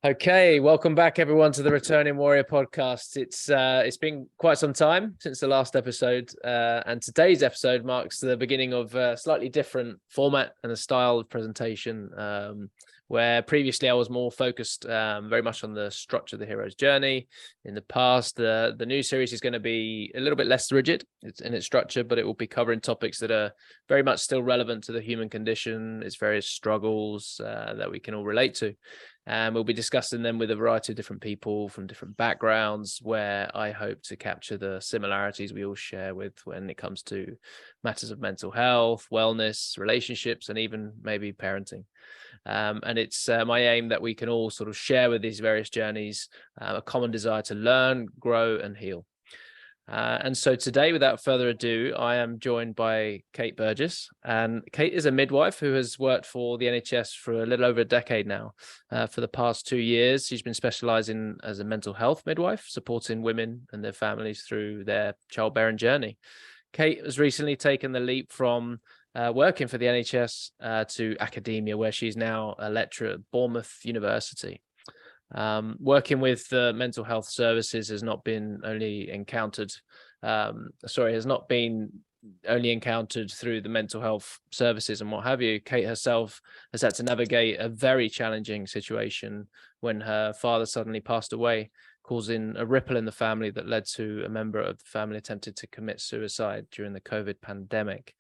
Okay, welcome back everyone to the Returning Warrior podcast. It's been quite some time since the last episode, and today's episode marks the beginning of a slightly different format and a style of presentation. Where previously I was more focused very much on the structure of the hero's journey. In the past, the new series is going to be a little bit less rigid in its structure, but it will be covering topics that are very much still relevant to the human condition, its various struggles that we can all relate to. And we'll be discussing them with a variety of different people from different backgrounds, where I hope to capture the similarities we all share with when it comes to matters of mental health, wellness, relationships, and even maybe parenting. And it's my aim that we can all sort of share with these various journeys a common desire to learn, grow, and heal. And so today, without further ado, I am joined by Kate Burgess. And Kate is a midwife who has worked for the NHS for a little over a decade now. For the past 2 years, she's been specialising as a mental health midwife, supporting women and their families through their childbearing journey. Kate has recently taken the leap from working for the NHS to academia, where she's now a lecturer at Bournemouth University. Working with mental health services has not been only encountered through the mental health services and what have you. Kate herself has had to navigate a very challenging situation when her father suddenly passed away, causing a ripple in the family that led to a member of the family attempted to commit suicide during the COVID pandemic.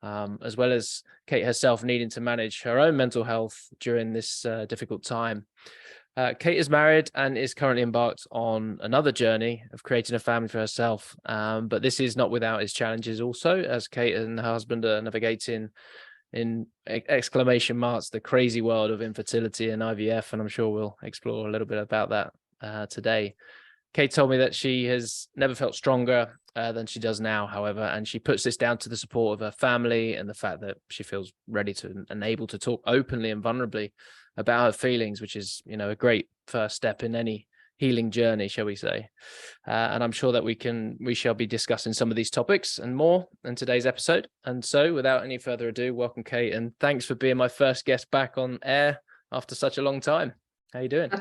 As well as Kate herself needing to manage her own mental health during this difficult time. Kate is married and is currently embarked on another journey of creating a family for herself. But this is not without its challenges also, as Kate and her husband are navigating in exclamation marks the crazy world of infertility and IVF. And I'm sure we'll explore a little bit about that today. Kate told me that she has never felt stronger than she does now, however, and she puts this down to the support of her family and the fact that she feels ready to and able to talk openly and vulnerably about her feelings, which is, a great first step in any healing journey, shall we say. And I'm sure that we shall be discussing some of these topics and more in today's episode. And so without any further ado, welcome, Kate, and thanks for being my first guest back on air after such a long time. How you doing?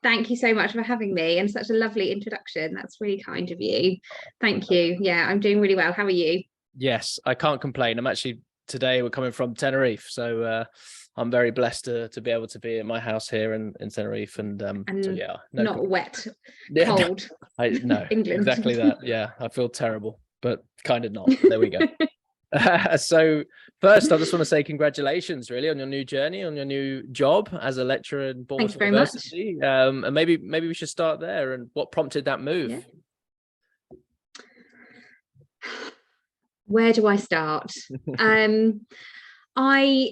Thank you so much for having me, and such a lovely introduction. That's really kind of you. Thank you. Yeah, I'm doing really well. How are you? Yes, I can't complain. Today we're coming from Tenerife, so I'm very blessed to be able to be at my house here in Tenerife, and so yeah, not wet, cold. No, England. Exactly that. Yeah, I feel terrible, but kind of not. There we go. So first, I just want to say congratulations, really, on your new journey, on your new job as a lecturer in Bournemouth University. And maybe we should start there. And what prompted that move? Yeah. Where do I start? I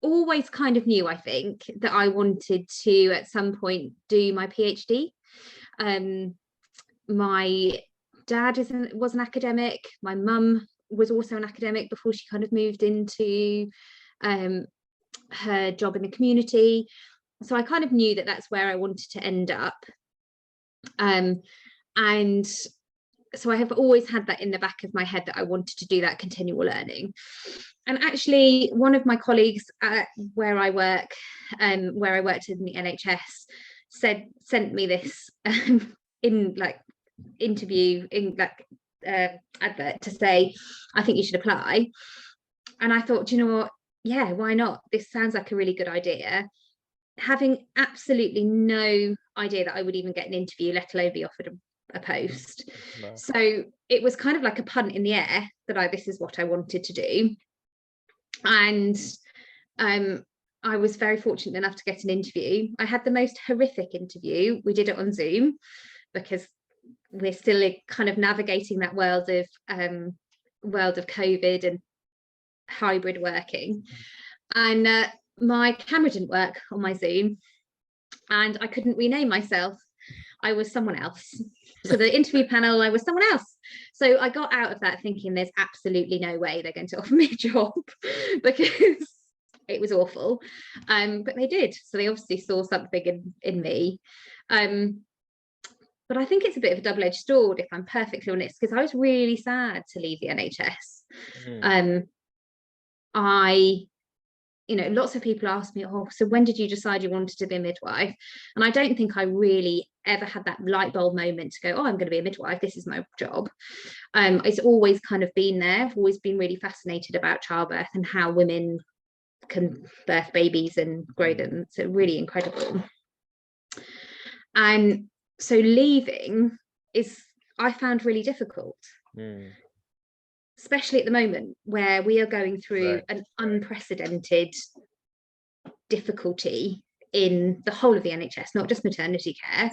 always kind of knew, I think, that I wanted to at some point do my PhD. My dad was an academic. My mum was also an academic before she kind of moved into her job in the community. So I kind of knew that that's where I wanted to end up. And so I have always had that in the back of my head that I wanted to do that continual learning. And actually, one of my colleagues at where I worked in the NHS sent me this advert to say, I think you should apply. And I thought, you know what? Yeah, why not? This sounds like a really good idea. Having absolutely no idea that I would even get an interview, let alone be offered a post. No. So it was kind of like a punt in the air that this is what I wanted to do. And I was very fortunate enough to get an interview. I had the most horrific interview. We did it on Zoom because we're still kind of navigating that world of COVID and hybrid working. And my camera didn't work on my Zoom, and I couldn't rename myself. I was someone else. So the interview panel, I was someone else. So I got out of that thinking there's absolutely no way they're going to offer me a job because it was awful. But they did. So they obviously saw something in me. But I think it's a bit of a double-edged sword, if I'm perfectly honest, because I was really sad to leave the NHS. I lots of people ask me, oh, so when did you decide you wanted to be a midwife? And I don't think I really ever had that light bulb moment to go, oh, I'm going to be a midwife, this is my job. It's always kind of been there. I've always been really fascinated about childbirth and how women can birth babies and grow them. So really incredible. And so leaving I found really difficult. Especially at the moment where we are going through an unprecedented difficulty in the whole of the NHS, not just maternity care,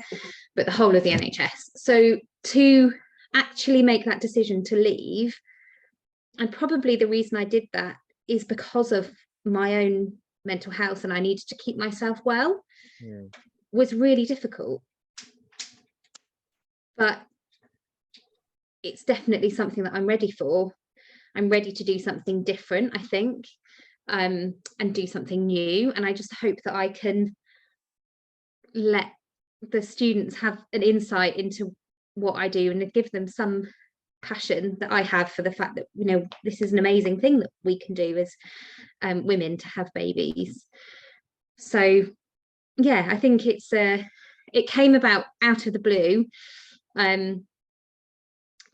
but the whole of the NHS. So to actually make that decision to leave, and probably the reason I did that is because of my own mental health and I needed to keep myself well, was really difficult. But it's definitely something that I'm ready for. I'm ready to do something different, I think, and do something new. And I just hope that I can let the students have an insight into what I do and give them some passion that I have for the fact that, this is an amazing thing that we can do as women, to have babies. So, yeah, I think it came about out of the blue.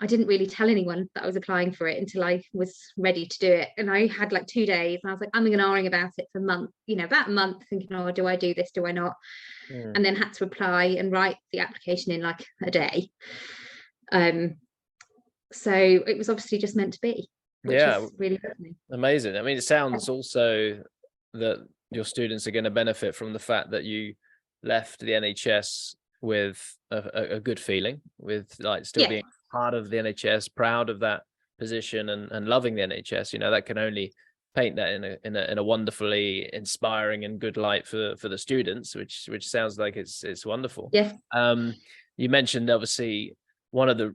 I didn't really tell anyone that I was applying for it until I was ready to do it. And I had like 2 days and I was like, I'm going to ahhing about it for a month, about a month, thinking, oh, do I do this? Do I not? And then had to apply and write the application in like a day. So it was obviously just meant to be, which is really amazing. I mean, it sounds also that your students are going to benefit from the fact that you left the NHS with a good feeling, with like still being part of the NHS, proud of that position and loving the NHS. That can only paint that in a wonderfully inspiring and good light for the students, which sounds like it's wonderful. You mentioned obviously one of the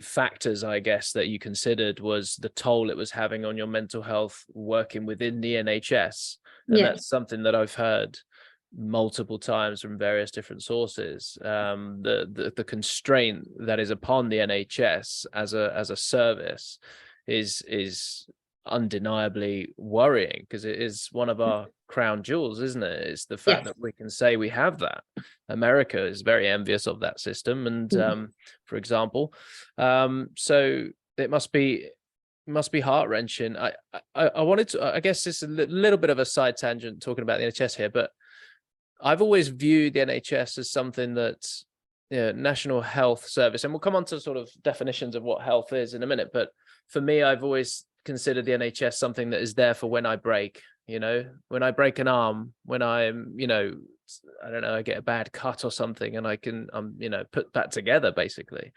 factors, I guess, that you considered was the toll it was having on your mental health working within the NHS, and that's something that I've heard multiple times from various different sources. The constraint that is upon the NHS as a service is undeniably worrying, because it is one of our crown jewels, isn't it? It's the fact that we can say we have that. America is very envious of that system, and for example, so it must be heart-wrenching. I wanted to, I guess it's a little bit of a side tangent talking about the NHS here, but I've always viewed the NHS as something that's National Health Service, and we'll come on to sort of definitions of what health is in a minute, but for me, I've always considered the NHS something that is there for when I break, when I break an arm, when I'm, I don't know, I get a bad cut or something, and I can, put that together basically,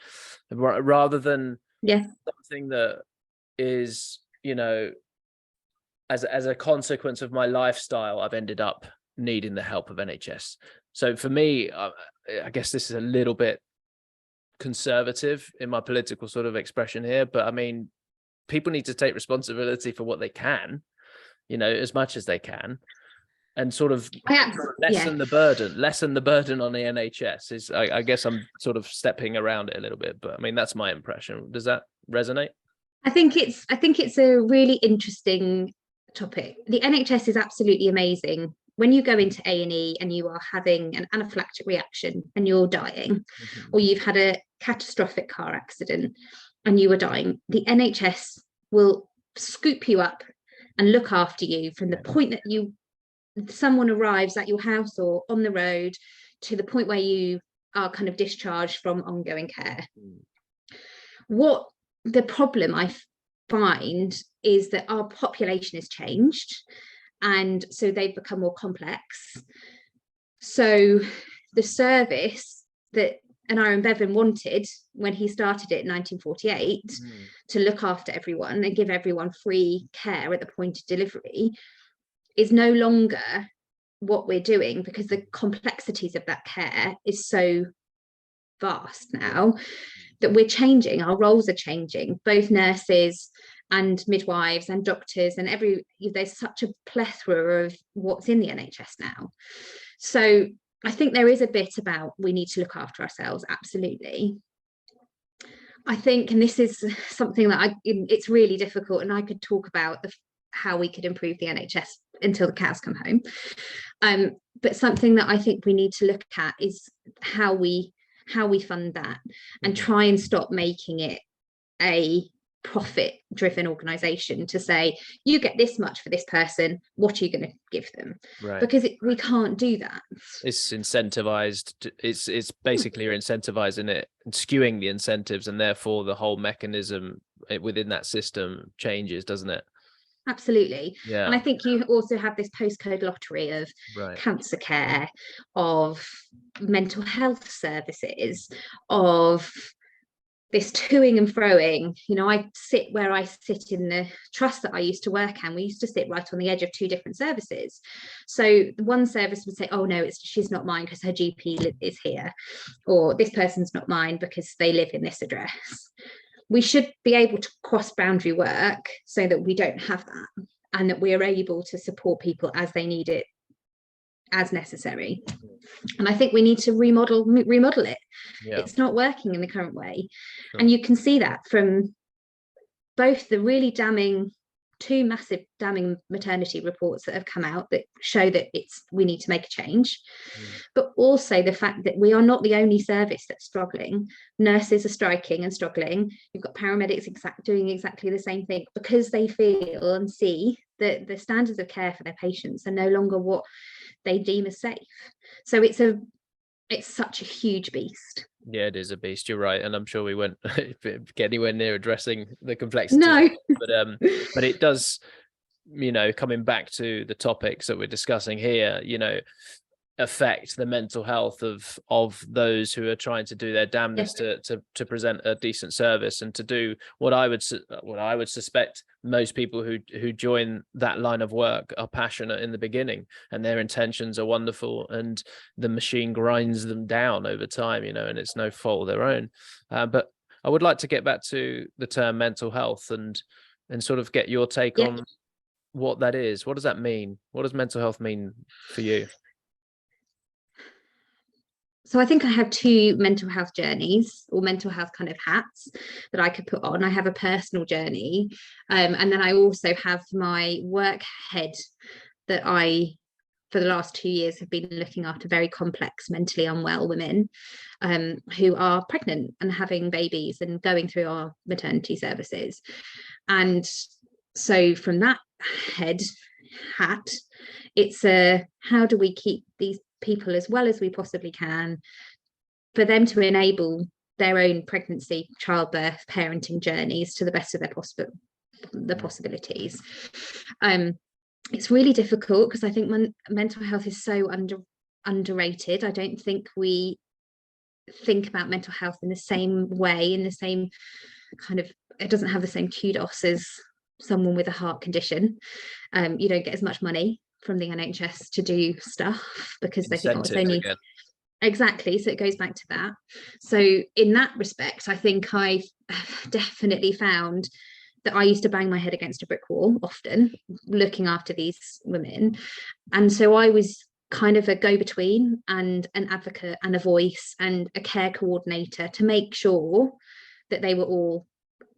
rather than something that is, as a consequence of my lifestyle, I've ended up needing the help of NHS. So for me, I guess this is a little bit conservative in my political sort of expression here, but I mean, people need to take responsibility for what they can, as much as they can, and sort of lessen the burden on the NHS. Is I guess I'm sort of stepping around it a little bit, but I mean, that's my impression. Does that resonate? I think it's a really interesting topic. The NHS is absolutely amazing. When you go into A&E and you are having an anaphylactic reaction and you're dying, or you've had a catastrophic car accident and you are dying, the NHS will scoop you up and look after you from the point that someone arrives at your house or on the road to the point where you are kind of discharged from ongoing care. What the problem I find is that our population has changed, and so they've become more complex. So the service that Aaron Bevan wanted when he started it in 1948 to look after everyone and give everyone free care at the point of delivery is no longer what we're doing, because the complexities of that care is so vast now that we're changing. Our roles are changing, both nurses and midwives and doctors, and there's such a plethora of what's in the NHS now. So I think there is a bit about we need to look after ourselves, absolutely. I think, and this is something that it's really difficult, and I could talk about how we could improve the NHS until the cows come home. But something that I think we need to look at is how we fund that, and try and stop making it a profit driven organization to say, you get this much for this person, what are you going to give them? Right. Because we can't do that. It's incentivized. It's basically you're incentivizing it and skewing the incentives, and therefore the whole mechanism within that system changes, doesn't it? Absolutely. Yeah. And I think you also have this postcode lottery of cancer care, of mental health services, of this toing and froing. You know, I sit where I sit in the trust that I used to work in. We used to sit right on the edge of two different services. So one service would say, oh no, she's not mine because her GP is here, or this person's not mine because they live in this address. We should be able to cross boundary work so that we don't have that, and that we are able to support people as they need it, as necessary. And I think we need to remodel it. It's not working in the current way. And you can see that from both the really two massive damning maternity reports that have come out that show that we need to make a change, but also the fact that we are not the only service that's struggling. Nurses are striking and struggling. You've got paramedics doing exactly the same thing, because they feel and see that the standards of care for their patients are no longer what they deem as safe. So it's such a huge beast. Yeah, it is a beast. You're right, and I'm sure we won't get anywhere near addressing the complexity. No, but it does, coming back to the topics that we're discussing here, affect the mental health of those who are trying to do their damnedest to present a decent service, and to do what I would suspect most people who join that line of work are passionate in the beginning, and their intentions are wonderful, and the machine grinds them down over time, and it's no fault of their own. But I would like to get back to the term mental health and sort of get your take on what that is. What does that mean? What does mental health mean for you? So I think I have two mental health journeys, or mental health kind of hats that I could put on. I have a personal journey, and then I also have my work head that I, for the last 2 years, have been looking after very complex, mentally unwell women who are pregnant and having babies and going through our maternity services. And so from that hat, it's how do we keep these people as well as we possibly can, for them to enable their own pregnancy, childbirth, parenting journeys to the best of their possibilities. It's really difficult because I think mental health is so underrated. I don't think we think about mental health in the same way, in the same kind of, it doesn't have the same kudos as someone with a heart condition. You don't get as much money from the NHS to do stuff because they think, oh, it's only again. Exactly. So it goes back to that. So in that respect, I think I've definitely found that I used to bang my head against a brick wall often looking after these women. And so I was kind of a go-between and an advocate and a voice and a care coordinator to make sure that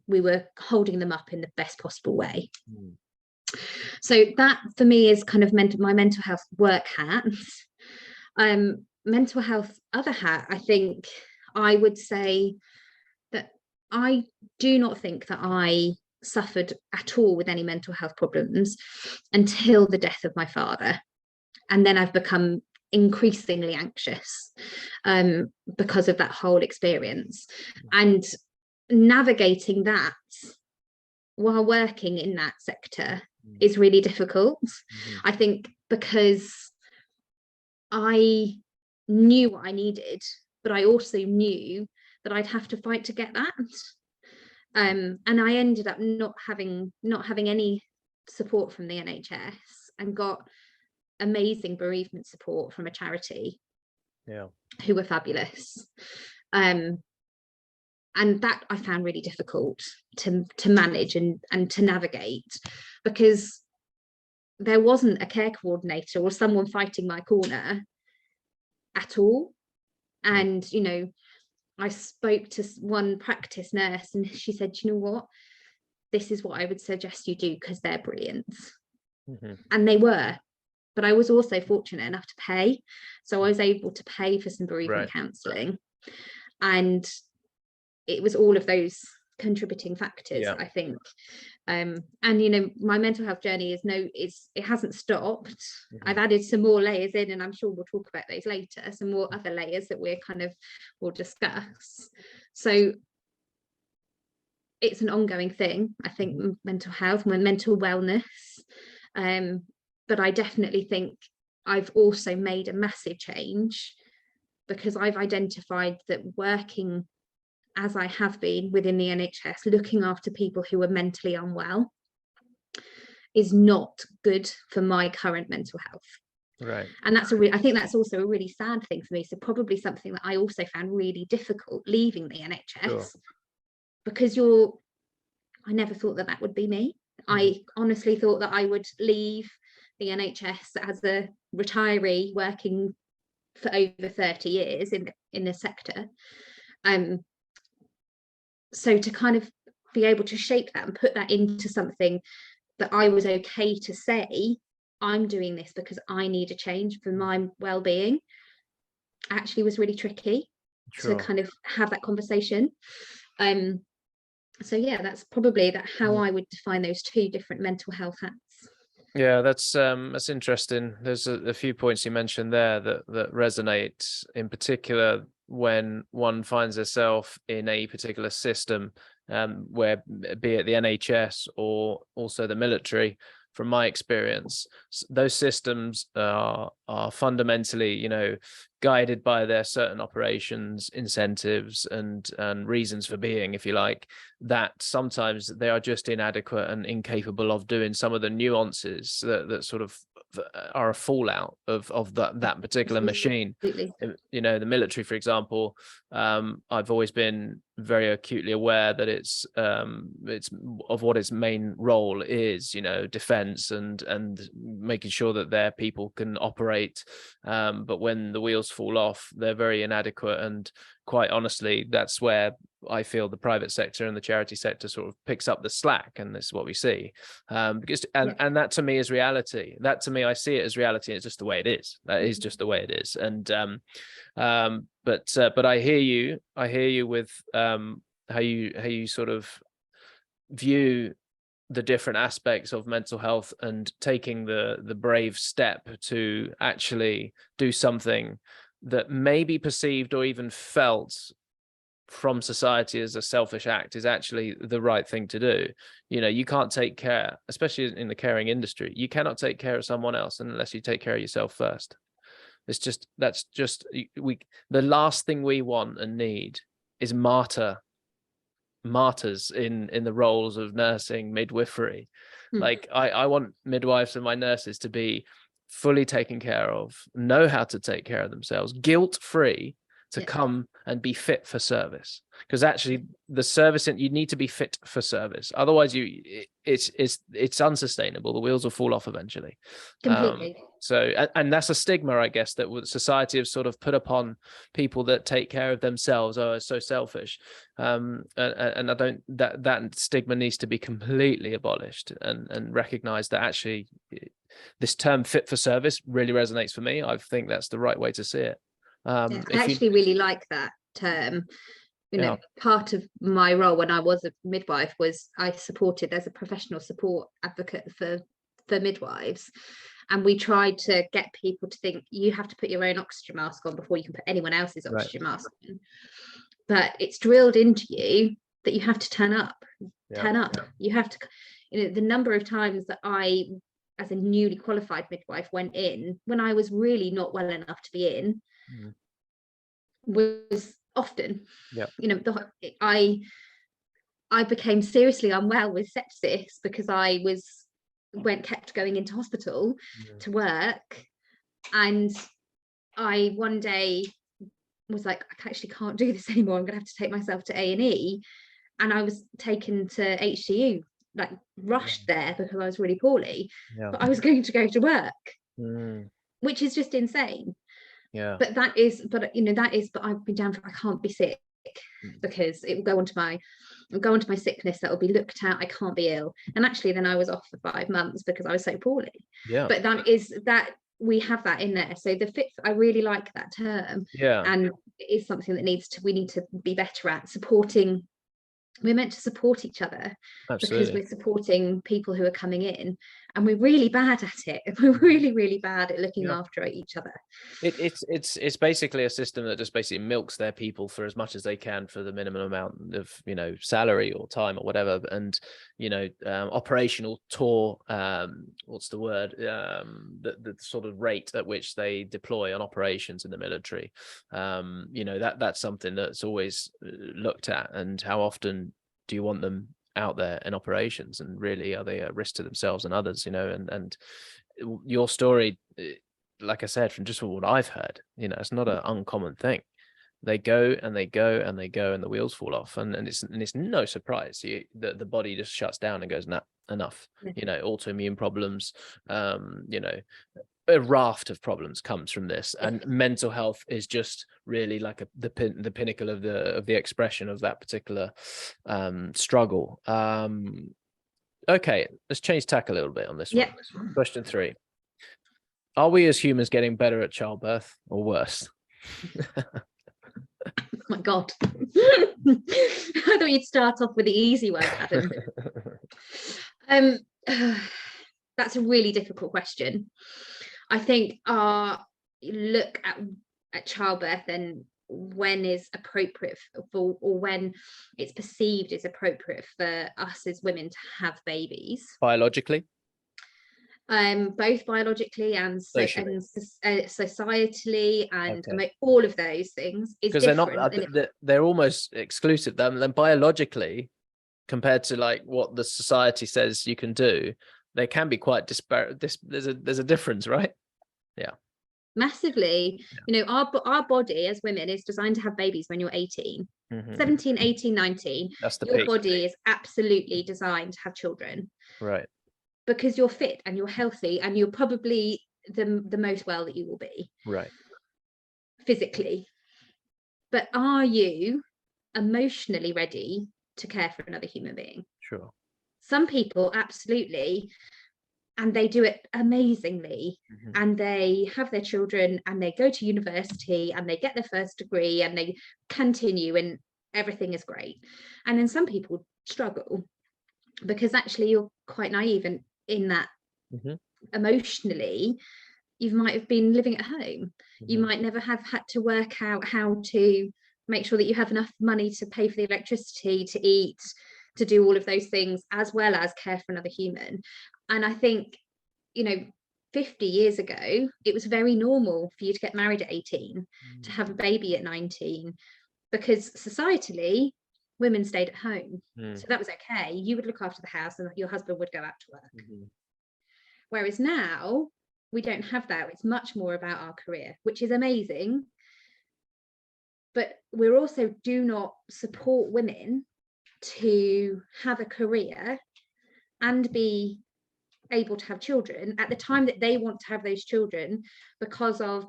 we were holding them up in the best possible way. So that for me is kind of my mental health work hat. Mental health other hat, I think I would say that I do not think that I suffered at all with any mental health problems until the death of my father. And then I've become increasingly anxious because of that whole experience. And navigating that while working in that sector is really difficult. I think because I knew what I needed, but I also knew that I'd have to fight to get that. And I ended up not having any support from the NHS, and got amazing bereavement support from a charity who were fabulous. And that I found really difficult to manage and to navigate, because there wasn't a care coordinator or someone fighting my corner at all. And, I spoke to one practice nurse and she said, you know what, this is what I would suggest you do because they're brilliant. And they were, but I was also fortunate enough to pay. So I was able to pay for some bereavement counselling. And it was all of those contributing factors, I think. And my mental health journey it hasn't stopped. I've added some more layers in, and I'm sure we'll talk about those later, some more other layers that we'll discuss. So it's an ongoing thing, I think, mental health, my mental wellness. But I definitely think I've also made a massive change, because I've identified that working as I have been within the NHS, looking after people who are mentally unwell, is not good for my current mental health. Right. And I think that's also a really sad thing for me. So probably something that I also found really difficult leaving the NHS, because I never thought that would be me. I honestly thought that I would leave the NHS as a retiree working for over 30 years in the sector. So to kind of be able to shape that and put that into something that I was okay to say, I'm doing this because I need a change for my well-being, actually was really tricky to kind of have that conversation. So yeah, that's probably how I would define those two different mental health hats. Yeah, that's interesting. There's a few points you mentioned there that resonate, in particular when one finds herself in a particular system, where, be it the NHS or also the military. From my experience, those systems are fundamentally, guided by their certain operations, incentives, and reasons for being, if you like, that sometimes they are just inadequate and incapable of doing some of the nuances that sort of are a fallout of that particular machine. The military, for example, I've always been very acutely aware that it's of what its main role is, defense and making sure that their people can operate, but when the wheels fall off, they're very inadequate. And quite honestly, that's where I feel the private sector and the charity sector sort of picks up the slack, and this is what we see. Because that to me is reality. That to me, I see it as reality. It's just the way it is. That is just the way it is. And but I hear you. I hear you with how you sort of view the different aspects of mental health, and taking the brave step to actually do something that may be perceived or even felt from society as a selfish act is actually the right thing to do. You can't take care, especially in the caring industry, you cannot take care of someone else unless you take care of yourself first. The last thing we want and need is martyrs in the roles of nursing, midwifery. Like I want midwives and my nurses to be fully taken care of, know how to take care of themselves, guilt-free, to come and be fit for service. Because actually the service, you need to be fit for service, otherwise it's unsustainable. The wheels will fall off eventually. Completely. And that's a stigma, I guess, that society have sort of put upon people that take care of themselves. Oh, it's so selfish. And I don't, that stigma needs to be completely abolished, and recognized that actually this term fit for service really resonates for me. I think that's the right way to see it. I actually really like that term. Part of my role when I was a midwife was I supported as a professional support advocate for midwives, and we tried to get people to think you have to put your own oxygen mask on before you can put anyone else's oxygen mask on. But it's drilled into you that you have to turn up. You have to, the number of times that I, as a newly qualified midwife, went in when I was really not well enough to be in, was often. I became seriously unwell with sepsis because I kept going into hospital to work, and I one day was like, I actually can't do this anymore, I'm gonna have to take myself to A&E, and I was taken to HCU, like rushed there because I was really poorly, but I was going to go to work, which is just insane. But I've been down for, I can't be sick. because it will go onto my sickness that will be looked at. I can't be ill. And actually then I was off for 5 months because I was so poorly. Yeah. But that we have that in there. So the fit, I really like that term. Yeah. And it is something that we need to be better at supporting. We're meant to support each other. Absolutely. Because we're supporting people who are coming in, and we're really bad at it. We're really, really bad at looking after each other. It's basically a system that just basically milks their people for as much as they can for the minimum amount of, you know, salary or time or whatever. And, you know, operational tour, what's the word? The sort of rate at which they deploy on operations in the military. You know, that's something that's always looked at. And how often do you want them out there in operations, and really are they at risk to themselves and others, you know? And your story, like I said, from just what I've heard, you know, it's not an uncommon thing. They go and they go and they go, and the wheels fall off, and it's no surprise the body just shuts down and goes, nah, enough. You know, autoimmune problems, you know, a raft of problems comes from this, and mental health is just really like the pinnacle of the expression of that particular struggle. Okay, let's change tack a little bit on this one. Question 3: are we as humans getting better at childbirth or worse? Oh my God. I thought you'd start off with the easy one, Adam. That's a really difficult question. I think look at childbirth and when is appropriate for, or when it's perceived as appropriate for us as women to have babies. Biologically? Both biologically and societally, and all of those things is different. Because they're almost exclusive. Then biologically, compared to like what the society says you can do, they can be quite disparate. There's a difference, right? Yeah, massively. You know, our body as women is designed to have babies when you're 18, 17, 18, 19. That's the your peak. Body is absolutely designed to have children, right? Because you're fit and you're healthy, and you're probably the most well that you will be, right, physically. But are you emotionally ready to care for another human being? Sure. Some people absolutely, and they do it amazingly, and they have their children and they go to university and they get their first degree and they continue and everything is great. And then some people struggle because actually you're quite naive in that emotionally you might have been living at home. You might never have had to work out how to make sure that you have enough money to pay for the electricity, to eat, to do all of those things, as well as care for another human. And I think, you know, 50 years ago, it was very normal for you to get married at 18, to have a baby at 19, because societally, women stayed at home. So that was okay. You would look after the house and your husband would go out to work. Whereas now, we don't have that. It's much more about our career, which is amazing. But we also do not support women to have a career and be able to have children at the time that they want to have those children, because of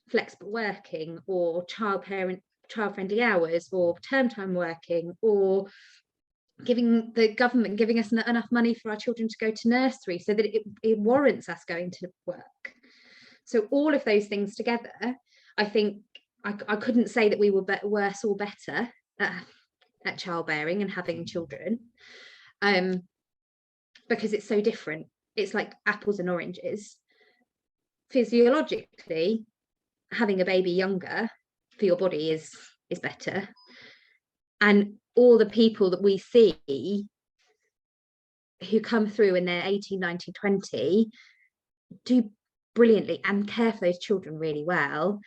flexible working or child-friendly hours, or term time working, or the government giving us enough money for our children to go to nursery so that it warrants us going to work. So all of those things together, I think I couldn't say that we were worse or better at childbearing and having children, because it's so different. It's like apples and oranges. Physiologically, having a baby younger for your body is better. And all the people that we see who come through in their 18, 19, 20 do brilliantly and care for those children really well,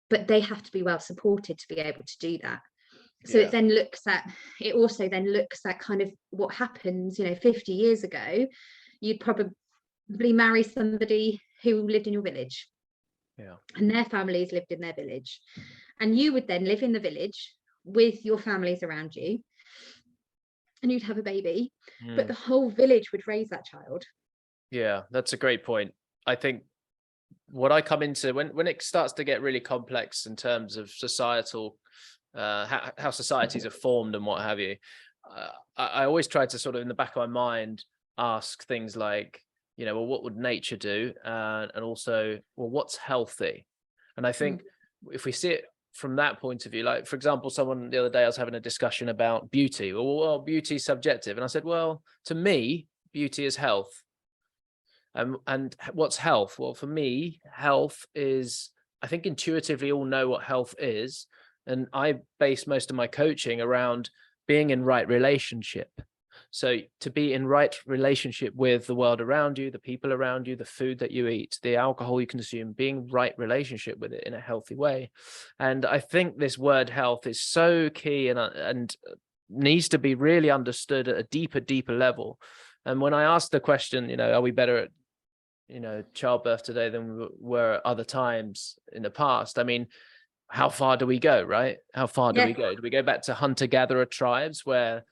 but they have to be well supported to be able to do that. So it also then looks at kind of what happens, you know, 50 years ago, you'd probably marry somebody who lived in your village, and their families lived in their village, and you would then live in the village with your families around you, and you'd have a baby, but the whole village would raise that child. Yeah, that's a great point. I think what I come into when it starts to get really complex in terms of societal how societies are formed and what have you, I always try to sort of in the back of my mind ask things like, well, what would nature do? And also, well, what's healthy? And I think if we see it from that point of view, like, for example, someone the other day, I was having a discussion about beauty. Well, beauty is subjective. And I said, well, to me, beauty is health. And what's health? Well, for me, health is, I think intuitively all know what health is. And I base most of my coaching around being in right relationship. So to be in right relationship with the world around you, the people around you, the food that you eat, the alcohol you consume, being right relationship with it in a healthy way. And I think this word health is so key and needs to be really understood at a deeper level. And when I asked the question, are we better at childbirth today than we were at other times in the past? I mean, how far do we go, right? How far do we go? Do we go back to hunter-gatherer tribes where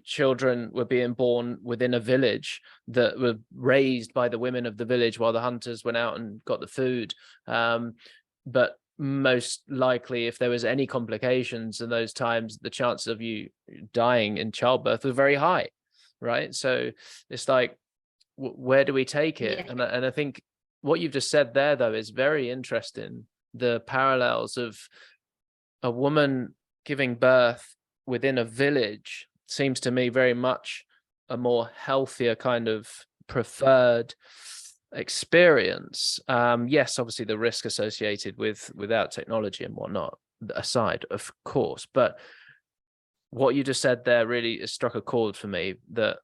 children were being born within a village that were raised by the women of the village while the hunters went out and got the food? But most likely, if there was any complications in those times, the chance of you dying in childbirth was very high, right? So it's like, where do we take it? And I think what you've just said there, though, is very interesting. The parallels of a woman giving birth within a village seems to me very much a more healthier kind of preferred experience. Yes, obviously the risk associated without technology and whatnot aside, of course, but what you just said there really has struck a chord for me, that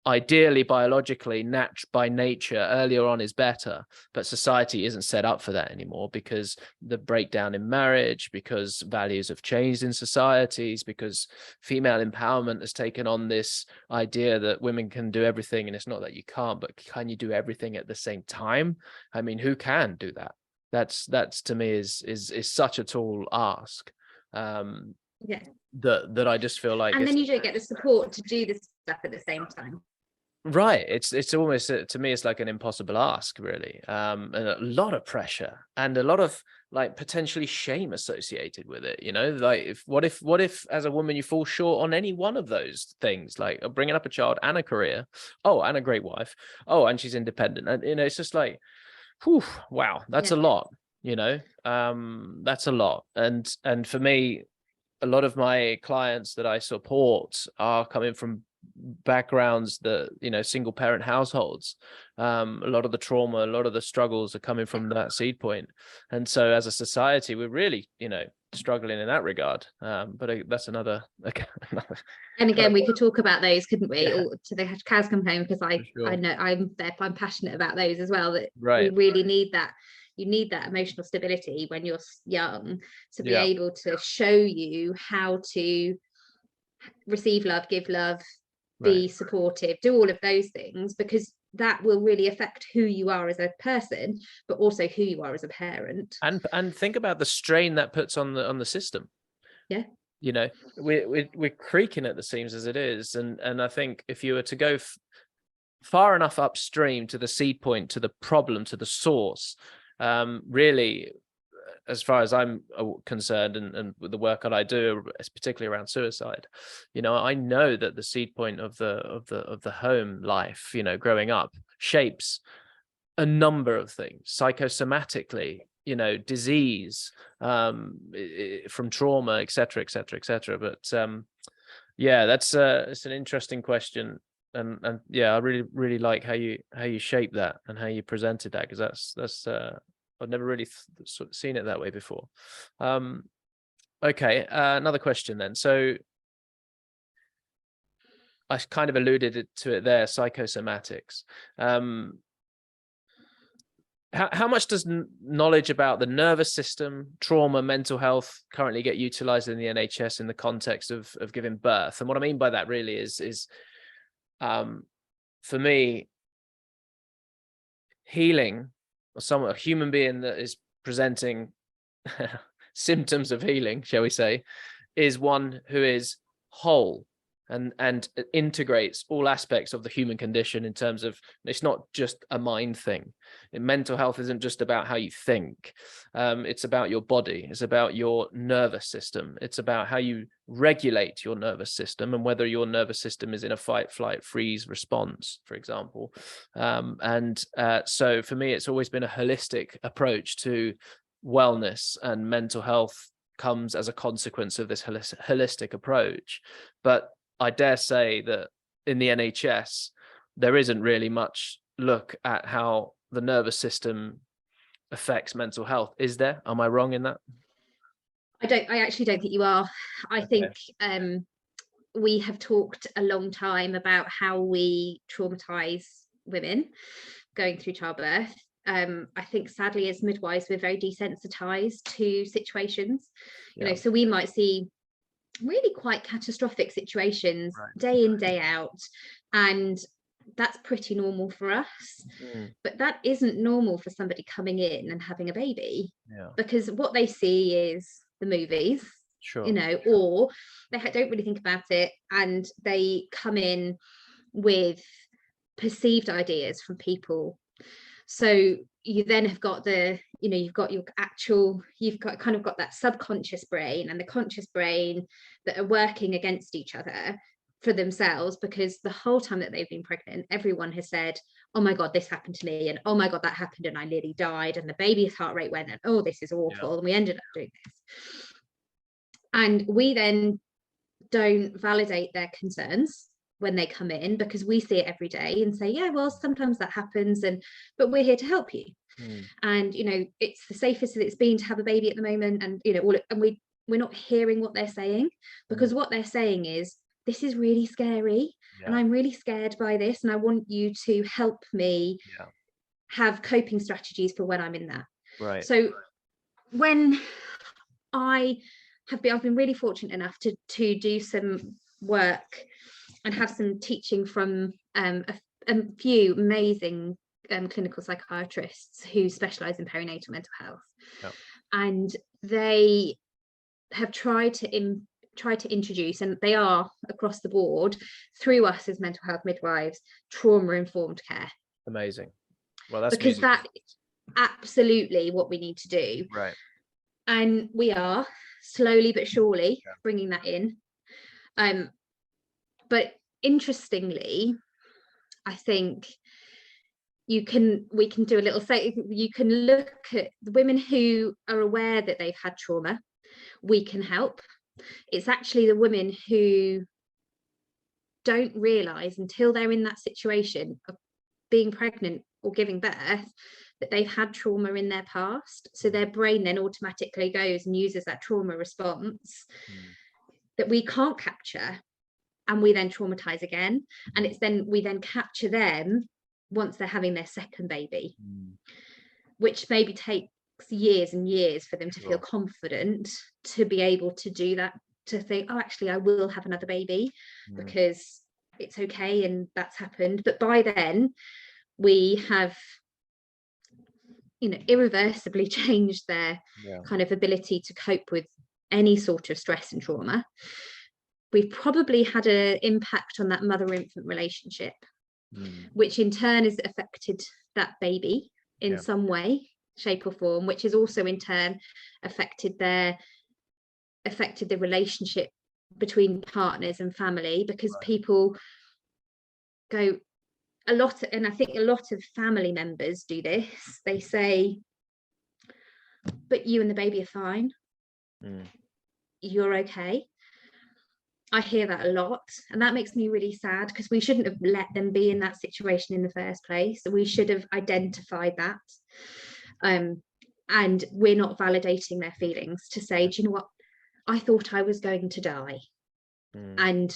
ideally, biologically, by nature, earlier on is better, but society isn't set up for that anymore because the breakdown in marriage, because values have changed in societies, because female empowerment has taken on this idea that women can do everything, and it's not that you can't, but can you do everything at the same time? I mean, who can do that? That's to me is such a tall ask. That I just feel like, and then you don't get the support to do this stuff at the same time. Right. It's almost, to me, it's like an impossible ask, really. And a lot of pressure and a lot of like potentially shame associated with it. Like what if as a woman you fall short on any one of those things, like bringing up a child and a career, and a great wife, and she's independent, and it's just like, whew, wow, that's a lot. That's a lot. And for me, a lot of my clients that I support are coming from backgrounds that single parent households. A lot of the trauma, a lot of the struggles are coming from that seed point, and so as a society we're really struggling in that regard. But that's another and again, we could talk about those, couldn't we? Or to the cows come home, because I know I'm passionate about those as well, that we really need that. You need that emotional stability when you're young to be able to show you how to receive love, give love, be supportive, do all of those things, because that will really affect who you are as a person, but also who you are as a parent. And think about the strain that puts on the system. We're creaking at the seams as it is, and I think if you were to go far enough upstream to the seed point, to the problem, to the source, really, as far as I'm concerned, and with the work that I do, particularly around suicide, I know that the seed point of the home life, growing up, shapes a number of things psychosomatically, disease, from trauma, etc. But that's it's an interesting question, and I really like how you shape that and how you presented that, because that's I've never really sort of seen it that way before. Okay, another question then. So I kind of alluded to it there, psychosomatics. How much does knowledge about the nervous system, trauma, mental health currently get utilized in the NHS in the context of giving birth? And what I mean by that really is for me, healing, or a human being that is presenting symptoms of healing, shall we say, is one who is whole, and integrates all aspects of the human condition in terms of, it's not just a mind thing. Mental health isn't just about how you think. It's about your body. It's about your nervous system. It's about how you regulate your nervous system and whether your nervous system is in a fight, flight, freeze response, for example. So for me, it's always been a holistic approach to wellness, and mental health comes as a consequence of this holistic approach. But I dare say that in the NHS, there isn't really much look at how the nervous system affects mental health. Is there? Am I wrong in that? I actually don't think you are. I think we have talked a long time about how we traumatize women going through childbirth. I think sadly as midwives, we're very desensitized to situations, you know, so we might see really quite catastrophic situations day in, day out, and that's pretty normal for us. But that isn't normal for somebody coming in and having a baby, because what they see is the movies, you know, or they don't really think about it, and they come in with perceived ideas from people. So you then have got you've got kind of got that subconscious brain and the conscious brain that are working against each other for themselves, because the whole time that they've been pregnant, everyone has said, oh my God, this happened to me, and oh my God, that happened and I nearly died, and the baby's heart rate went, and oh, this is awful, and we ended up doing this. And we then don't validate their concerns when they come in, because we see it every day and say, yeah, well, sometimes that happens, but we're here to help you. And you know, it's the safest that it's been to have a baby at the moment, and you know, we're not hearing what they're saying, because what they're saying is, this is really scary, and I'm really scared by this, and I want you to help me have coping strategies for when I'm in that. So when I've been really fortunate enough to do some work and have some teaching from a few amazing clinical psychiatrists who specialize in perinatal mental health. And they have tried to introduce, and they are across the board through us as mental health midwives, trauma-informed care. Amazing. Well, that's because that's absolutely what we need to do. And we are slowly but surely bringing that in. But interestingly, I think we can do a little, say, you can look at the women who are aware that they've had trauma, we can help. It's actually the women who don't realize until they're in that situation of being pregnant or giving birth that they've had trauma in their past. So their brain then automatically goes and uses that trauma response that we can't capture, and we then traumatize again. And it's then we then capture them once they're having their second baby, which maybe takes years and years for them to feel confident to be able to do that, to think, oh, actually I will have another baby because it's okay and that's happened. But by then we have, you know, irreversibly changed their kind of ability to cope with any sort of stress and trauma. We've probably had an impact on that mother-infant relationship, which in turn has affected that baby in some way, shape or form, which has also in turn affected the relationship between partners and family, because people go a lot, and I think a lot of family members do this, they say, but you and the baby are fine, you're okay. I hear that a lot, and that makes me really sad, because we shouldn't have let them be in that situation in the first place. We should have identified that, and we're not validating their feelings to say, do you know what, I thought I was going to die, and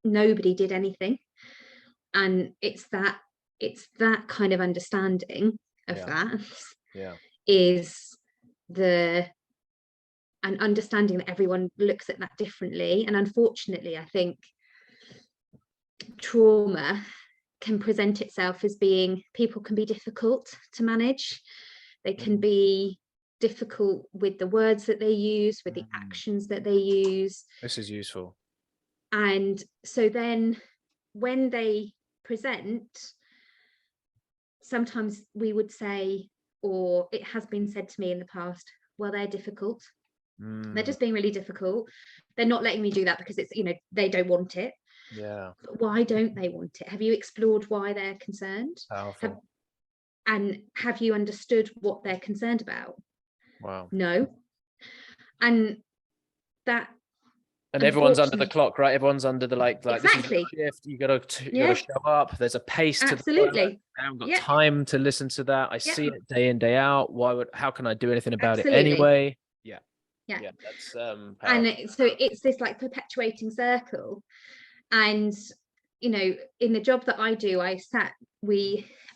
nobody did anything. And it's that kind of understanding of that is an understanding that everyone looks at that differently. And unfortunately, I think trauma can present itself as being, people can be difficult to manage. They can be difficult with the words that they use, with the actions that they use. This is useful. And so then when they present, sometimes we would say, or it has been said to me in the past, well, they're difficult. They're just being really difficult. They're not letting me do that because it's, they don't want it. Yeah. But why don't they want it? Have you explored why they're concerned? Powerful. Have you understood what they're concerned about? Wow. No. And that, and everyone's under the clock, right? Everyone's under the like exactly. This is a shift. You gotta show up. There's a pace to the work. I haven't got time to listen to that. I see it day in, day out. How can I do anything about it anyway? Yeah, that's powerful. And so it's this like perpetuating circle. And in the job that I do,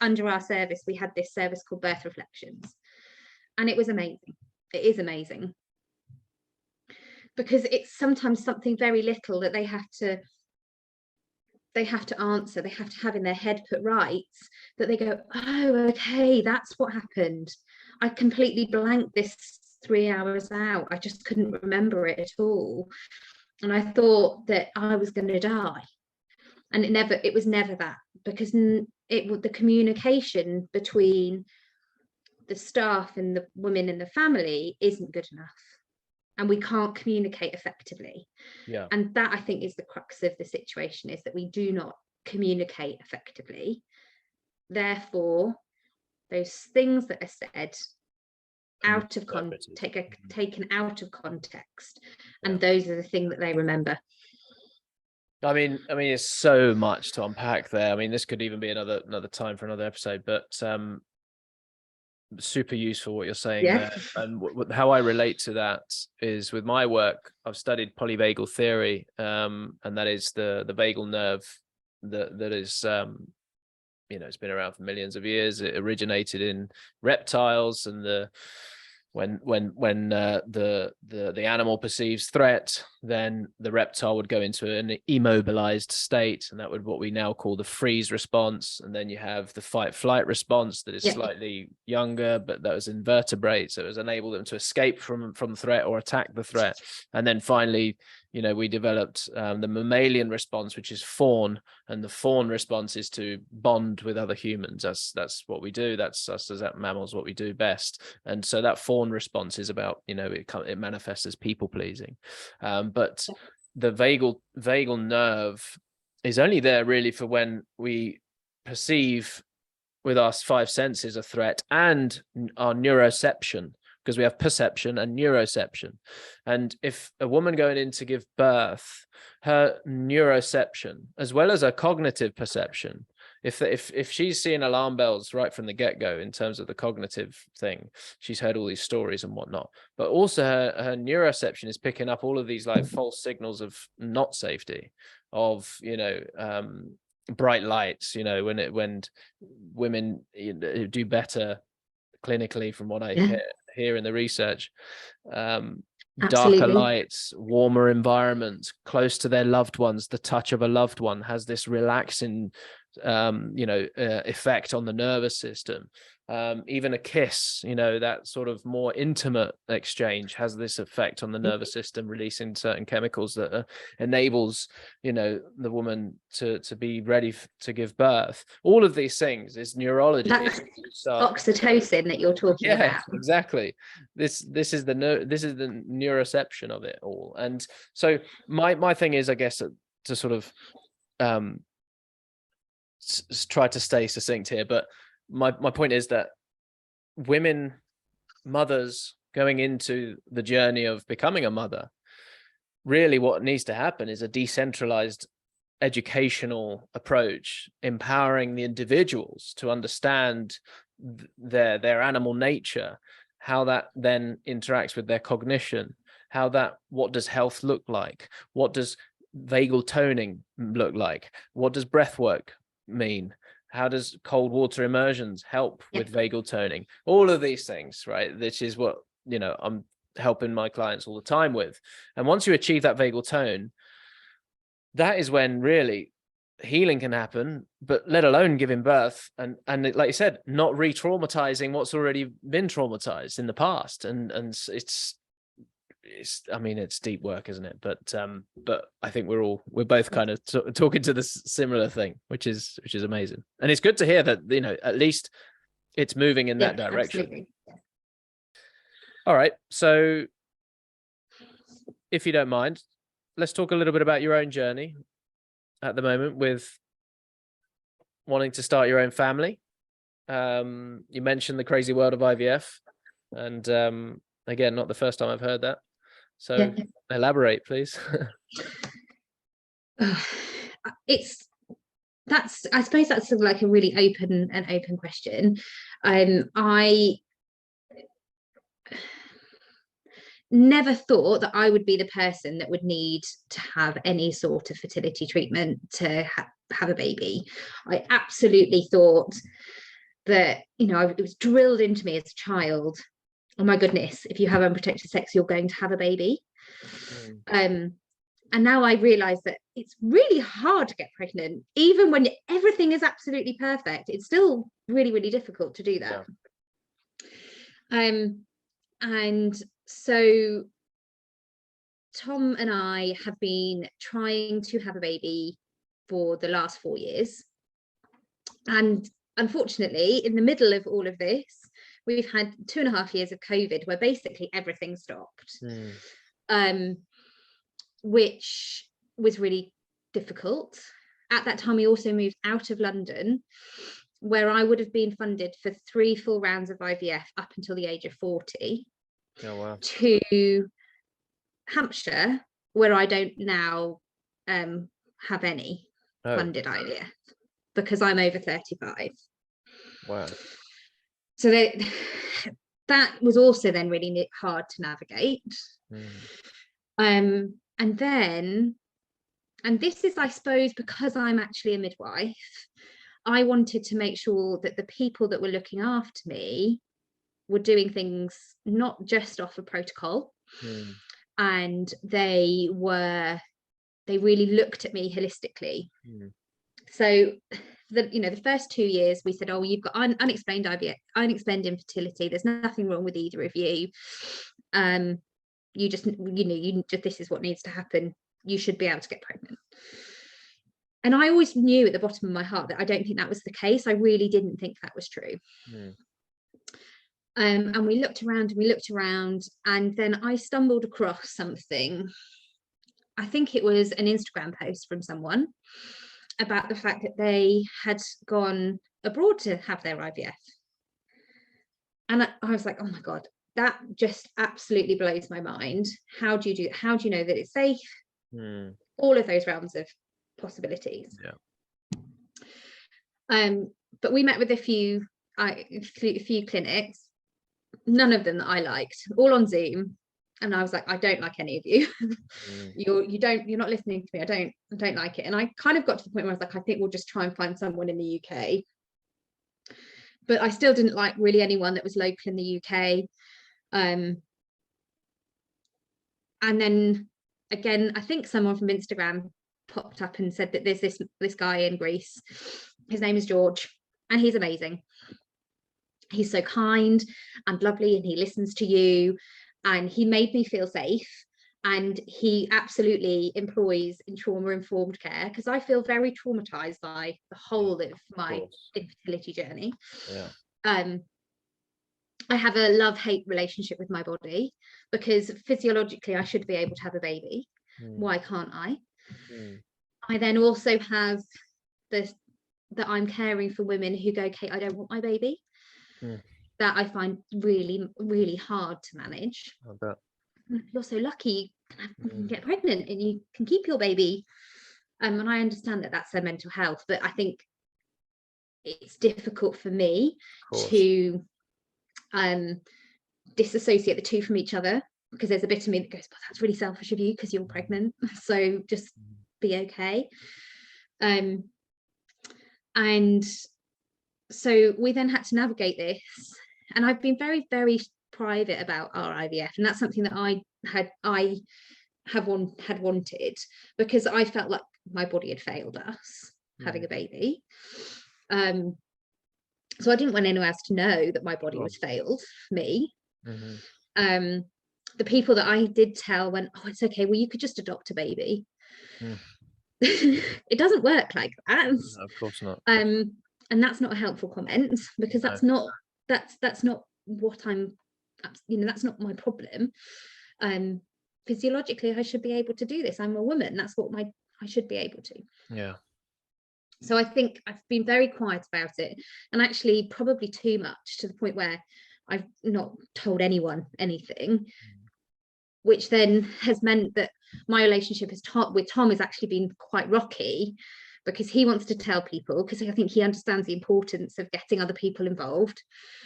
under our service, we had this service called Birth Reflections, and it was amazing. It is amazing, because it's sometimes something very little that they have to answer, they have to have in their head put right, that they go, oh, okay, that's what happened. I completely blanked this 3 hours out. I just couldn't remember it at all. And I thought that I was going to die. And it was never that, because the communication between the staff and the women in the family isn't good enough. And we can't communicate effectively. Yeah. And that, I think, is the crux of the situation, is that we do not communicate effectively. Therefore, those things that are said out of taken out of context, and those are the things that they remember. I mean, it's so much to unpack there. I mean, this could even be another time for another episode, but super useful what you're saying there. And how I relate to that is with my work. I've studied polyvagal theory, and that is the vagal nerve that is it's been around for millions of years. It originated in reptiles, and when the animal perceives threat, then the reptile would go into an immobilized state, and that would what we now call the freeze response. And then you have the fight flight response that is slightly younger, but that was invertebrates, so it was enable them to escape from threat or attack the threat. And then finally, we developed the mammalian response, which is fawn, and the fawn response is to bond with other humans. That's what we do. That's us as mammals, what we do best. And so that fawn response is about, it manifests as people pleasing. But the vagal nerve is only there really for when we perceive with our 5 senses a threat, and our neuroception, because we have perception and neuroception. And if a woman going in to give birth, her neuroception, as well as her cognitive perception, if she's seeing alarm bells right from the get-go in terms of the cognitive thing, she's heard all these stories and whatnot, but also her neuroception is picking up all of these like false signals of not safety, of bright lights, when women do better clinically, from what I hear in the research, darker lights, warmer environments, close to their loved ones. The touch of a loved one has this relaxing effect on the nervous system. Even a kiss, that sort of more intimate exchange has this effect on the nervous system, releasing certain chemicals that enables the woman to be ready to give birth. All of these things is neurology. That's oxytocin that you're talking about. Exactly. This is the neuroception of it all. And so my thing is, I guess, to sort of try to stay succinct here, but my point is that women, mothers going into the journey of becoming a mother, really what needs to happen is a decentralized educational approach, empowering the individuals to understand their animal nature, how that then interacts with their cognition, what does health look like, what does vagal toning look like, what does breath work mean, how does cold water immersions help with vagal toning, all of these things, right? This is what I'm helping my clients all the time with. And once you achieve that vagal tone, that is when really healing can happen, but let alone giving birth, and like you said, not re-traumatizing what's already been traumatized in the past. And it's it's deep work, isn't it? But I think we're both kind of talking to this similar thing, which is amazing. And it's good to hear that, at least it's moving in that direction. Absolutely. All right. So if you don't mind, let's talk a little bit about your own journey at the moment with wanting to start your own family. You mentioned the crazy world of IVF, and again, not the first time I've heard that. So elaborate, please. I suppose that's sort of like a really open question. I never thought that I would be the person that would need to have any sort of fertility treatment to have a baby. I absolutely thought that, it was drilled into me as a child, oh my goodness, if you have unprotected sex, you're going to have a baby. And now I realize that it's really hard to get pregnant. Even when everything is absolutely perfect, it's still really, really difficult to do that. And so Tom and I have been trying to have a baby for the last 4 years. And unfortunately, in the middle of all of this, we've had 2.5 years of COVID where basically everything stopped, which was really difficult. At that time, we also moved out of London, where I would have been funded for 3 full rounds of IVF up until the age of 40. Oh, wow. To Hampshire, where I don't now have any funded IVF because I'm over 35. Wow. So that was also then really hard to navigate. And this is, I suppose, because I'm actually a midwife, I wanted to make sure that the people that were looking after me were doing things not just off a protocol, and they really looked at me holistically. So the first 2 years we said, oh, you've got unexplained IVF, unexplained infertility, there's nothing wrong with either of you, you just this is what needs to happen, you should be able to get pregnant. And I always knew at the bottom of my heart that I don't think that was the case. I really didn't think that was true. And we looked around, and then I stumbled across something. I think it was an Instagram post from someone about the fact that they had gone abroad to have their IVF. And I was like, oh my God, that just absolutely blows my mind. How do you know that it's safe? All of those realms of possibilities. But we met with a few clinics, none of them that I liked, all on Zoom, and I was like, I don't like any of you. You're not listening to me. I don't like it. And I kind of got to the point where I was like, I think we'll just try and find someone in the UK. But I still didn't like really anyone that was local in the UK. And then again, I think someone from Instagram popped up and said that there's this guy in Greece, his name is George, and he's amazing. He's so kind and lovely, and he listens to you, and he made me feel safe. And he absolutely employs in trauma-informed care, because I feel very traumatized by the whole of my infertility journey. I have a love-hate relationship with my body, because physiologically I should be able to have a baby. Why can't I? I then also have that I'm caring for women who go, Kate, I don't want my baby. That I find really, really hard to manage. I bet. You're so lucky you can get pregnant and you can keep your baby. And I understand that that's their mental health, but I think it's difficult for me to disassociate the two from each other, because there's a bit of me that goes, well, that's really selfish of you because you're pregnant, so just be okay. And so we then had to navigate this, and I've been very, very private about our IVF, and that's something that I had wanted, because I felt like my body had failed us having a baby. So I didn't want anyone else to know that my body was failed me. the people that I did tell went, oh, it's okay, well, you could just adopt a baby. Mm. It doesn't work like that. No, of course not. And that's not a helpful comment, because No. that's not what I'm, that's not my problem. Physiologically, I should be able to do this. I'm a woman. That's what I should be able to. Yeah. So I think I've been very quiet about it, and actually probably too much, to the point where I've not told anyone anything, which then has meant that my relationship with Tom has actually been quite rocky, because he wants to tell people, because I think he understands the importance of getting other people involved.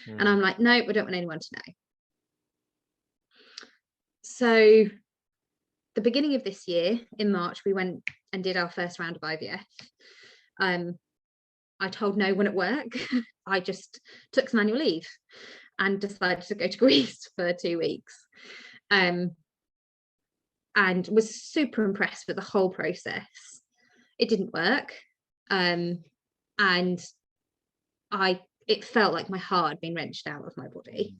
And I'm like, no, I don't want anyone to know. So the beginning of this year, in March, we went and did our first round of IVF. I told no one at work. I just took some annual leave and decided to go to Greece for 2 weeks, and was super impressed with the whole process. It didn't work, and it felt like my heart had been wrenched out of my body,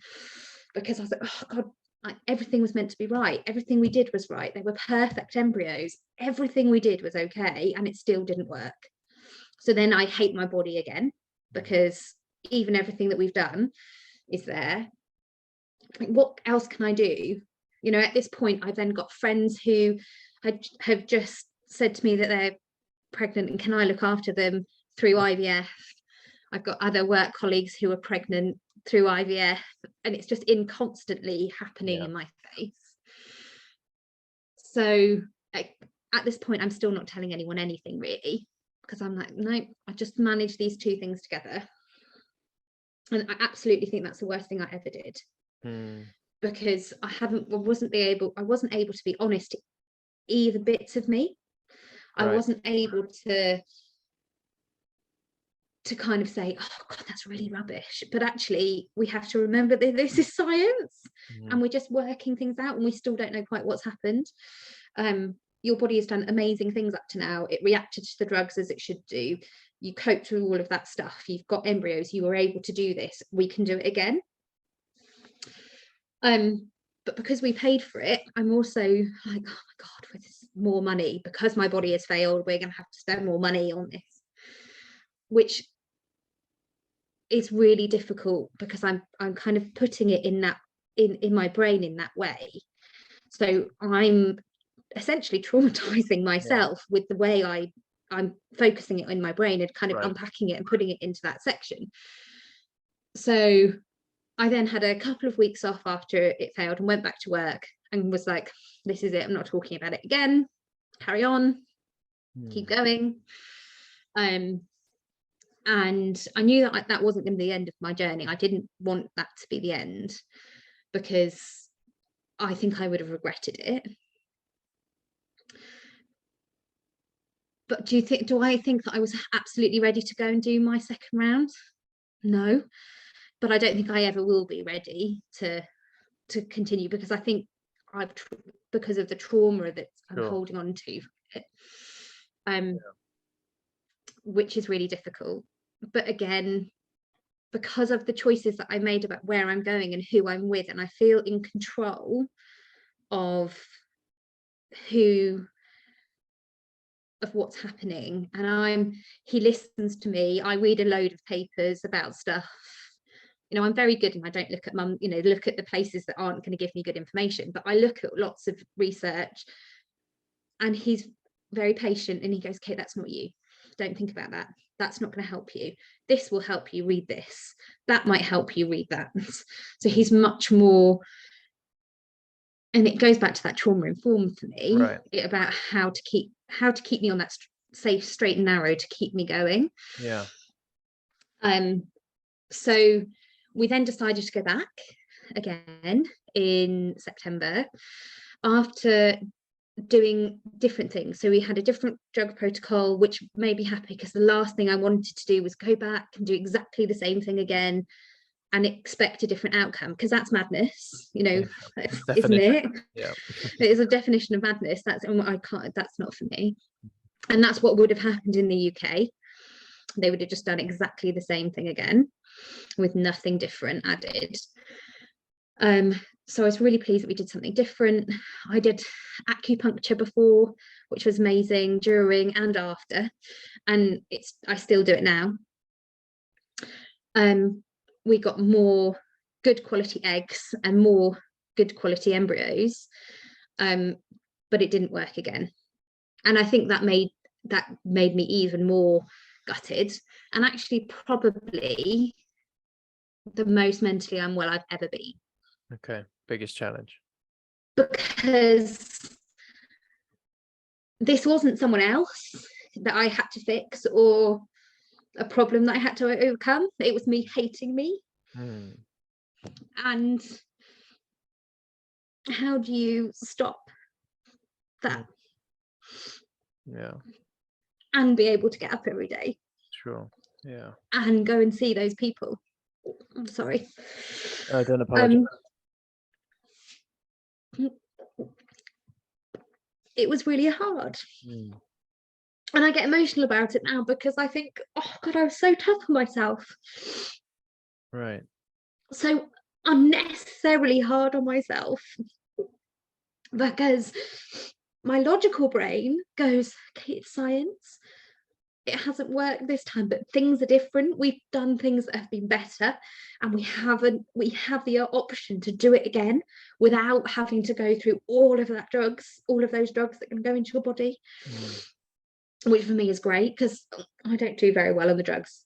because I was like, oh God, everything was meant to be right. Everything we did was right. They were perfect embryos. Everything we did was okay, and it still didn't work. So then I hate my body again, because even everything that we've done is there. Like, what else can I do? At this point, I've then got friends who have just said to me that they're pregnant, and can I look after them through IVF? I've got other work colleagues who are pregnant through IVF, and it's just constantly happening in my face. So at this point, I'm still not telling anyone anything, really, because I'm like, no, I just manage these two things together. And I absolutely think that's the worst thing I ever did, because I wasn't able to be honest to either bits of me. Right. I wasn't able to kind of say, oh God, that's really rubbish. But actually, we have to remember that this is science, and we're just working things out, and we still don't know quite what's happened. Your body has done amazing things up to now. It reacted to the drugs as it should do. You coped with all of that stuff. You've got embryos. You were able to do this. We can do it again. But because we paid for it, I'm also like, oh my God, with this more money, because my body has failed, we're going to have to spend more money on this, which is really difficult, because I'm kind of putting it in that in my brain in that way. So I'm essentially traumatizing myself with the way I'm focusing it in my brain and kind of unpacking it and putting it into that section. So I then had a couple of weeks off after it failed, and went back to work and was like, this is it, I'm not talking about it again, carry on, keep going. And I knew that that wasn't going to be the end of my journey. I didn't want that to be the end, because I think I would have regretted it. But do I think that I was absolutely ready to go and do my second round? No, but I don't think I ever will be ready to continue, because I think because of the trauma that I'm holding on to, which is really difficult. But again, because of the choices that I made about where I'm going and who I'm with, and I feel in control of what's happening, and he listens to me. I read a load of papers about stuff. I'm very good, and I don't look at look at the places that aren't going to give me good information, but I look at lots of research, and he's very patient, and he goes, Kate, that's not you. Don't think about that. That's not going to help you. This will help you. Read this. That might help you. Read that. So he's much more, and it goes back to that trauma informed for me, about how to keep me on that safe, straight and narrow, to keep me going. So we then decided to go back again in September, after doing different things. So we had a different drug protocol, which made me happy, because the last thing I wanted to do was go back and do exactly the same thing again and expect a different outcome, because that's madness, isn't it? Yeah. It is a definition of madness. That's not for me. And that's what would have happened in the UK. They would have just done exactly the same thing again, with nothing different added. So I was really pleased that we did something different. I did acupuncture before, which was amazing, during and after, and I still do it now. We got more good quality eggs and more good quality embryos, but it didn't work again. And I think that made me even more gutted, and actually probably the most mentally unwell I've ever been. Okay, biggest challenge. Because this wasn't someone else that I had to fix or a problem that I had to overcome. It was me hating me. And how do you stop that? Yeah. And be able to get up every day. Sure. Yeah. And go and see those people. I'm sorry. I don't apologize. It was really hard. And I get emotional about it now because I think, oh God, I was so tough on myself. Right. So unnecessarily hard on myself, because my logical brain goes, okay, it's science. It hasn't worked this time, but things are different. We've done things that have been better, and we have the option to do it again without having to go through all of those drugs that can go into your body, which for me is great because I don't do very well on the drugs.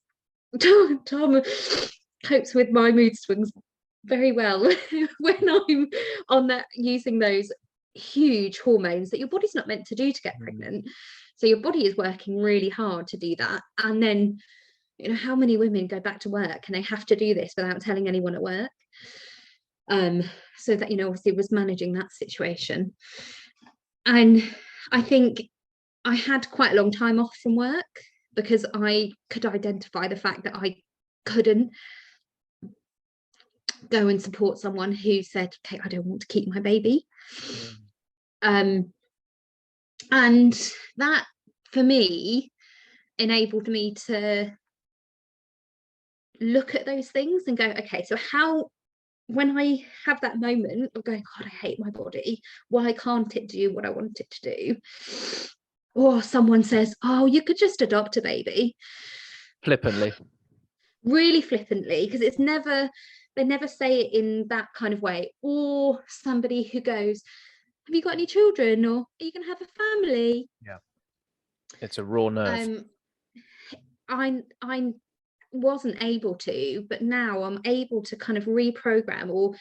Tom copes with my mood swings very well when I'm on that, using those huge hormones that your body's not meant to do to get pregnant. So your body is working really hard to do that. And then, you know, how many women go back to work and they have to do this without telling anyone at work? So that, you know, obviously was managing that situation. And I think I had quite a long time off from work because I could identify the fact that I couldn't go and support someone who said, okay, I don't want to keep my baby. And that for me enabled me to look at those things and go, okay, so how, when I have that moment of going, God, I hate my body, why can't it do what I want it to do? Or someone says, oh, you could just adopt a baby. Flippantly. Really flippantly, because it's never, they never say it in that kind of way. Or somebody who goes, have you got any children, or are you going to have a family? Yeah, it's a raw nerve. I wasn't able to, but now I'm able to kind of reprogram, or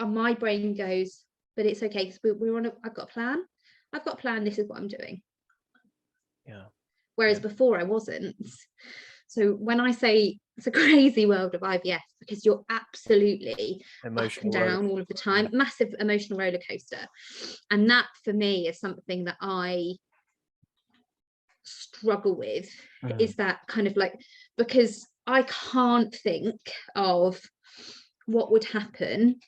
my brain goes, but it's okay because we're on I've got a plan, this is what I'm doing. Yeah. Whereas before I wasn't. So when I say it's a crazy world of IVF, because you're absolutely emotional up and down all of the time, massive emotional roller coaster. And that for me is something that I struggle with, is that kind of like, because I can't think of what would happen.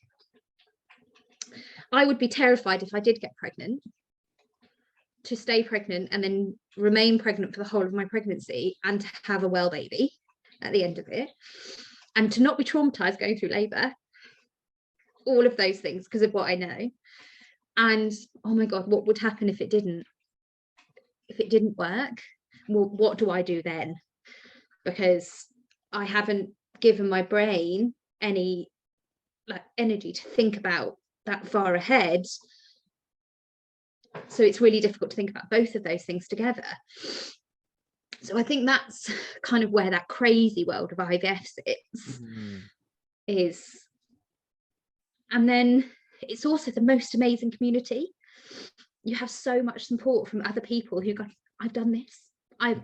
I would be terrified if I did get pregnant, to stay pregnant and then remain pregnant for the whole of my pregnancy and to have a well baby at the end of it, and to not be traumatized going through labor, all of those things because of what I know. And oh my God, what would happen if it didn't work? Well, what do I do then? Because I haven't given my brain any like energy to think about that far ahead. So it's really difficult to think about both of those things together. So I think that's kind of where that crazy world of IVF is. And then it's also the most amazing community. You have so much support from other people who go, I've done this, I'm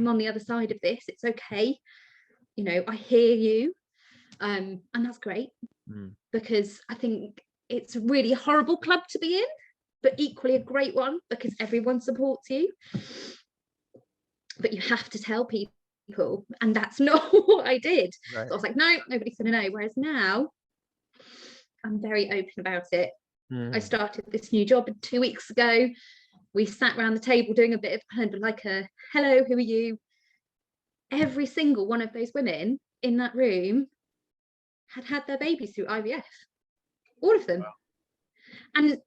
on the other side of this, it's okay, you know, I hear you. And that's great, because I think it's a really horrible club to be in, but equally a great one because everyone supports you. But you have to tell people, and that's not what I did. Right. So I was like, no, nobody's gonna know. Whereas now I'm very open about it. I started this new job 2 weeks ago. We sat around the table doing a bit of kind of like a hello, who are you? Every single one of those women in that room had their babies through IVF. all of them. And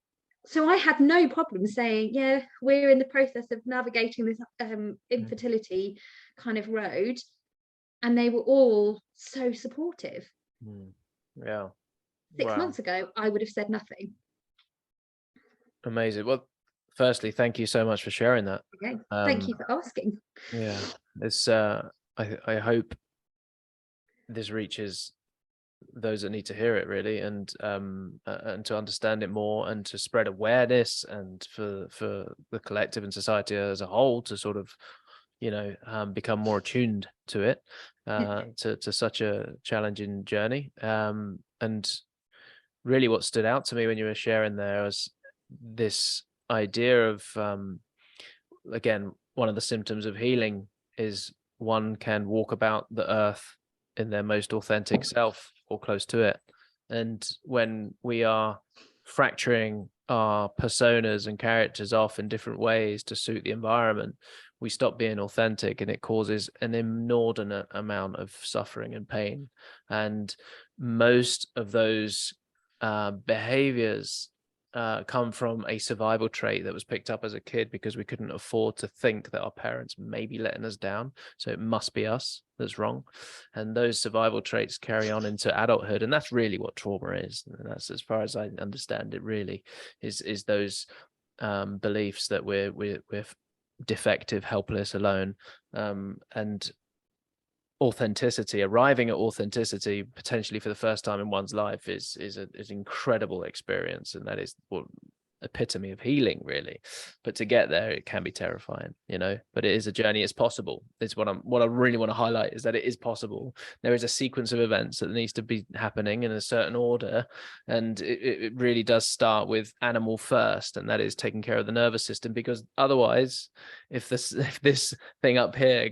so I had no problem saying, yeah, we're in the process of navigating this infertility kind of road. And they were all so supportive. Yeah. 6 months ago, I would have said nothing. Amazing. Well, firstly, thank you so much for sharing that. Okay. Thank you for asking. Yeah, it's I hope this reaches those that need to hear it, really, and to understand it more, and to spread awareness, and for the collective and society as a whole to sort of, become more attuned to it, to such a challenging journey. And really what stood out to me when you were sharing there was this idea of, again, one of the symptoms of healing is one can walk about the earth in their most authentic self, or close to it. And when we are fracturing our personas and characters off in different ways to suit the environment, we stop being authentic, and it causes an inordinate amount of suffering and pain. And most of those behaviors come from a survival trait that was picked up as a kid, because we couldn't afford to think that our parents may be letting us down, so it must be us that's wrong. And those survival traits carry on into adulthood, and that's really what trauma is. And that's, as far as I understand it, really is those beliefs that we're defective, helpless, alone, and authenticity, arriving at authenticity potentially for the first time in one's life is an incredible experience, and that is what epitome of healing, really. But to get there, it can be terrifying, but it is a journey. It's possible. It's what I really want to highlight, is that it is possible. There is a sequence of events that needs to be happening in a certain order, and it really does start with animal first, and that is taking care of the nervous system. Because otherwise, if this thing up here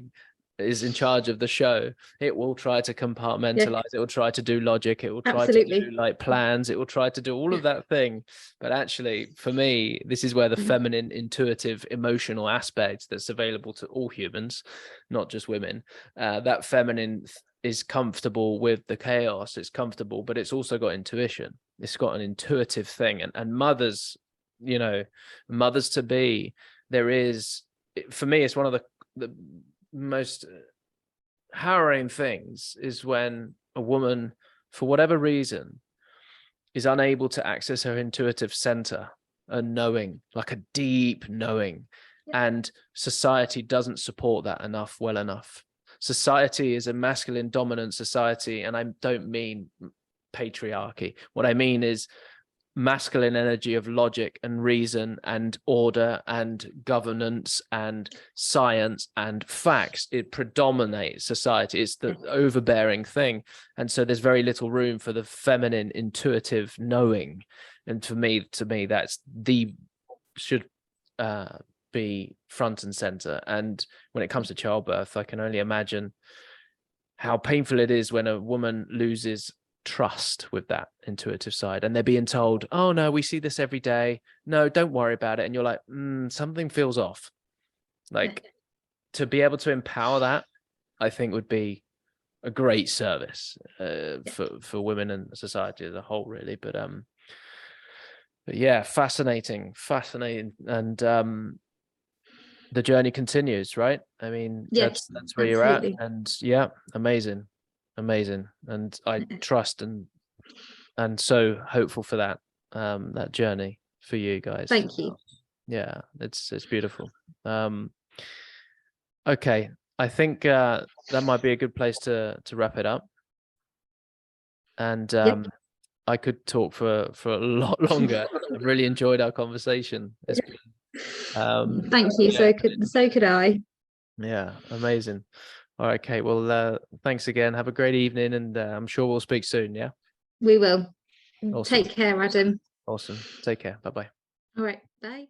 is in charge of the show, it will try to compartmentalize, it will try to do logic, it will try to do like plans, it will try to do all of that thing. But actually, for me, this is where the feminine, intuitive, emotional aspect that's available to all humans, not just women, that feminine is comfortable with the chaos, it's comfortable, but it's also got intuition, it's got an intuitive thing. And mothers, mothers to be, there is, for me, it's one of the most harrowing things is when a woman, for whatever reason, is unable to access her intuitive center, a knowing, like a deep knowing, and society doesn't support that well enough. Society is a masculine dominant society, and I don't mean patriarchy. What I mean is masculine energy of logic and reason and order and governance and science and facts. It predominates society. It's the overbearing thing. And so there's very little room for the feminine, intuitive knowing. And to me, that's should be front and center. And when it comes to childbirth, I can only imagine how painful it is when a woman loses trust with that intuitive side, and they're being told, oh no, we see this every day, no, don't worry about it. And you're like, something feels off. Like, to be able to empower that, I think would be a great service for women and society as a whole, really. But yeah, fascinating. And the journey continues, right? I mean, that's where you're at. And yeah, amazing. And I trust and so hopeful for that journey for you guys. Thank you. Yeah, it's beautiful. Okay, I think that might be a good place to wrap it up. And I could talk for a lot longer. I've really enjoyed our conversation. It's been, thank you. So could I. Yeah, amazing. All right, Kate. Well, thanks again. Have a great evening, and I'm sure we'll speak soon. Yeah, we will. Awesome. Take care, Adam. Awesome. Take care. Bye-bye. All right. Bye.